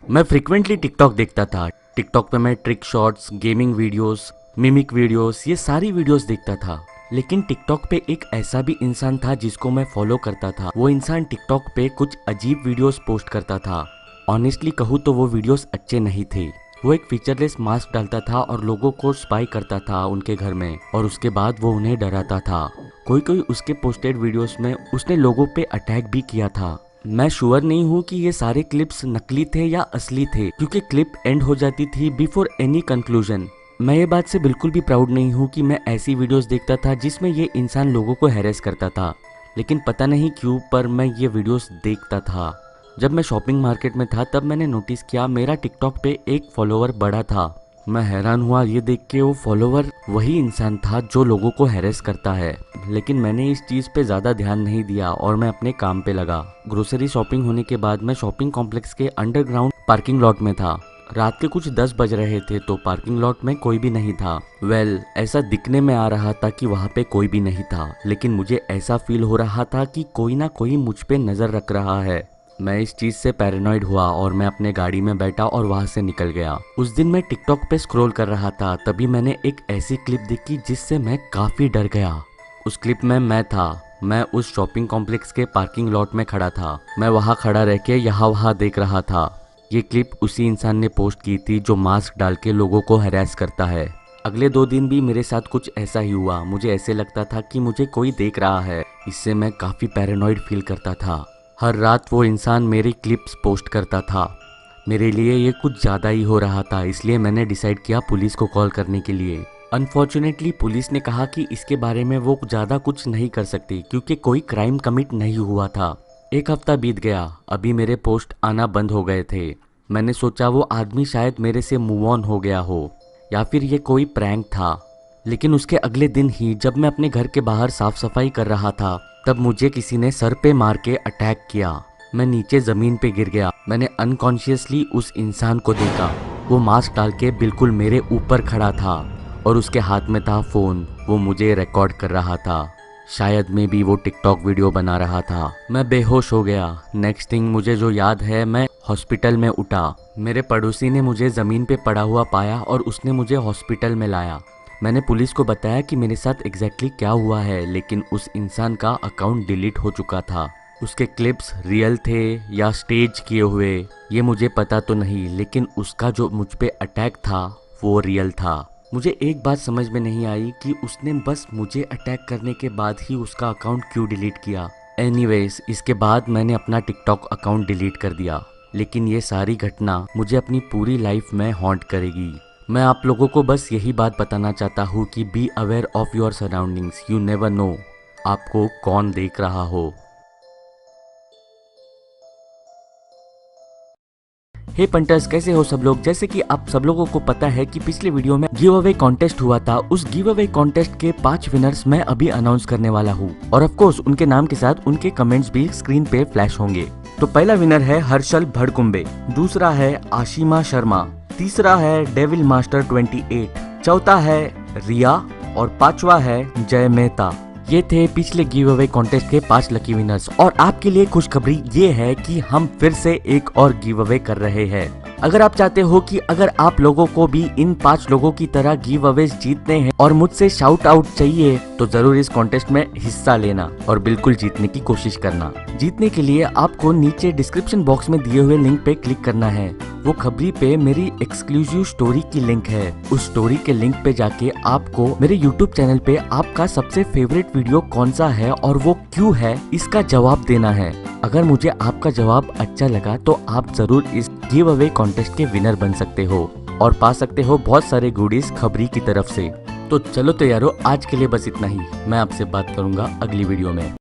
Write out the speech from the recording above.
मैं frequently TikTok देखता था। टिकटॉक पे मैं trick shots, gaming videos, mimic videos, ये सारी वीडियोस देखता था। लेकिन टिकटॉक पे एक ऐसा भी इंसान था जिसको मैं फॉलो करता था। वो इंसान टिकटॉक पे कुछ अजीब वीडियोस पोस्ट करता था। ऑनेस्टली कहूँ तो वो वीडियोस अच्छे नहीं थे। वो एक फीचरलेस मास्क डालता था और लोगों को स्पाई करता था उनके घर में, और उसके बाद वो उन्हें डराता था। कोई कोई उसके पोस्टेड वीडियोस में उसने लोगों पे अटैक भी किया था। मैं श्योर नहीं हूँ कि ये सारे क्लिप्स नकली थे या असली थे, क्योंकि क्लिप एंड हो जाती थी बिफोर एनी कंक्लूजन। मैं ये बात से बिल्कुल भी प्राउड नहीं हूँ कि मैं ऐसी वीडियोस देखता था जिसमें ये इंसान लोगों को हैरेस करता था। लेकिन पता नहीं क्यों पर मैं ये वीडियोस देखता था। जब मैं शॉपिंग मार्केट में था तब मैंने नोटिस किया मेरा टिकटॉक पे एक फॉलोवर बढ़ा था। मैं हैरान हुआ ये देख के, वो फॉलोवर वही इंसान था जो लोगों को हैरेस करता है। लेकिन मैंने इस चीज़ पे ज़्यादा ध्यान नहीं दिया और मैं अपने काम पे लगा। ग्रोसरी शॉपिंग होने के बाद मैं शॉपिंग कॉम्प्लेक्स के अंडरग्राउंड पार्किंग लॉट में था। रात के कुछ 10 बज रहे थे तो पार्किंग लॉट में कोई भी नहीं था। ऐसा दिखने में आ रहा था कि वहाँ पे कोई भी नहीं था, लेकिन मुझे ऐसा फील हो रहा था कि कोई ना कोई मुझ पे नज़र रख रहा है। मैं इस चीज से पैरानॉइड हुआ और मैं अपने गाड़ी में बैठा और वहां से निकल गया। उस दिन मैं टिकटॉक पे स्क्रॉल कर रहा था, तभी मैंने एक ऐसी क्लिप देखी जिससे मैं काफी डर गया। उस क्लिप में मैं उस शॉपिंग कॉम्प्लेक्स के पार्किंग लॉट में खड़ा था। मैं वहां खड़ा रह के यहाँ वहां देख रहा था। ये क्लिप उसी इंसान ने पोस्ट की थी जो मास्क डाल के लोगों को हैरेस करता है। अगले 2 दिन भी मेरे साथ कुछ ऐसा ही हुआ। मुझे ऐसे लगता था कि मुझे कोई देख रहा है। इससे मैं काफी पैरानॉइड फील करता था। हर रात वो इंसान मेरी क्लिप्स पोस्ट करता था। मेरे लिए ये कुछ ज़्यादा ही हो रहा था, इसलिए मैंने डिसाइड किया पुलिस को कॉल करने के लिए। अनफॉर्चुनेटली पुलिस ने कहा कि इसके बारे में वो ज़्यादा कुछ नहीं कर सकती क्योंकि कोई क्राइम कमिट नहीं हुआ था। 1 हफ्ता बीत गया, अभी मेरे पोस्ट आना बंद हो गए थे। मैंने सोचा वो आदमी शायद मेरे से मूव ऑन हो गया हो या फिर ये कोई प्रैंक था। लेकिन उसके अगले दिन ही जब मैं अपने घर के बाहर साफ सफाई कर रहा था तब मुझे किसी ने सर पे मार के अटैक किया। मैं नीचे जमीन पे गिर गया। मैंने अनकॉन्शियसली उस इंसान को देखा। वो मास्क डाल के बिल्कुल मेरे ऊपर खड़ा था और उसके हाथ में था फोन। वो मुझे रिकॉर्ड कर रहा था। शायद में भी वो टिकटॉक वीडियो बना रहा था। मैं बेहोश हो गया। नेक्स्ट थिंग मुझे जो याद है, मैं हॉस्पिटल में उठा। मेरे पड़ोसी ने मुझे जमीन पे पड़ा हुआ पाया और उसने मुझे हॉस्पिटल में लाया। मैंने पुलिस को बताया कि मेरे साथ एग्जैक्टली क्या हुआ है, लेकिन उस इंसान का अकाउंट डिलीट हो चुका था। उसके क्लिप्स रियल थे या स्टेज किए हुए ये मुझे पता तो नहीं, लेकिन उसका जो मुझ पे अटैक था वो रियल था। मुझे एक बात समझ में नहीं आई कि उसने बस मुझे अटैक करने के बाद ही उसका अकाउंट क्यों डिलीट किया। एनीवेज, इसके बाद मैंने अपना टिकटॉक अकाउंट डिलीट कर दिया। लेकिन ये सारी घटना मुझे अपनी पूरी लाइफ में हॉन्ट करेगी। मैं आप लोगों को बस यही बात बताना चाहता हूँ कि be aware of your surroundings. You never know आपको कौन देख रहा हो। हे पंटर्स, कैसे हो सब लोग। जैसे कि आप सब लोगों को पता है कि पिछले वीडियो में गिव अवे कॉन्टेस्ट हुआ था। उस गिव अवे कॉन्टेस्ट के 5 विनर्स मैं अभी अनाउंस करने वाला हूँ और ऑफ कोर्स उनके नाम के साथ उनके कमेंट्स भी स्क्रीन पे फ्लैश होंगे। तो पहला विनर है हर्षल भड़कुंबे, दूसरा है आशिमा शर्मा, तीसरा है डेविल मास्टर 28, चौथा है रिया और 5वां है जय मेहता। ये थे पिछले गिव अवे कॉन्टेस्ट के 5 लकी विनर्स। और आपके लिए खुशखबरी ये है कि हम फिर से एक और गिव अवे कर रहे हैं। अगर आप चाहते हो कि अगर आप लोगों को भी इन 5 लोगों की तरह गिव अवेज जीतने हैं और मुझसे शाउट आउट चाहिए तो जरूर इस कॉन्टेस्ट में हिस्सा लेना और बिल्कुल जीतने की कोशिश करना। जीतने के लिए आपको नीचे डिस्क्रिप्शन बॉक्स में दिए हुए लिंक पे क्लिक करना है। वो खबरी पे मेरी एक्सक्लूसिव स्टोरी की लिंक है। उस स्टोरी के लिंक पे जाके आपको मेरे YouTube चैनल पे आपका सबसे फेवरेट वीडियो कौन सा है और वो क्यों है इसका जवाब देना है। अगर मुझे आपका जवाब अच्छा लगा तो आप जरूर इस गिव अवे कॉन्टेस्ट के विनर बन सकते हो और पा सकते हो बहुत सारे गुडीज खबरी की तरफ से। तो चलो तो यारो, आज के लिए बस इतना ही। मैं आपसे बात करूंगा अगली वीडियो में।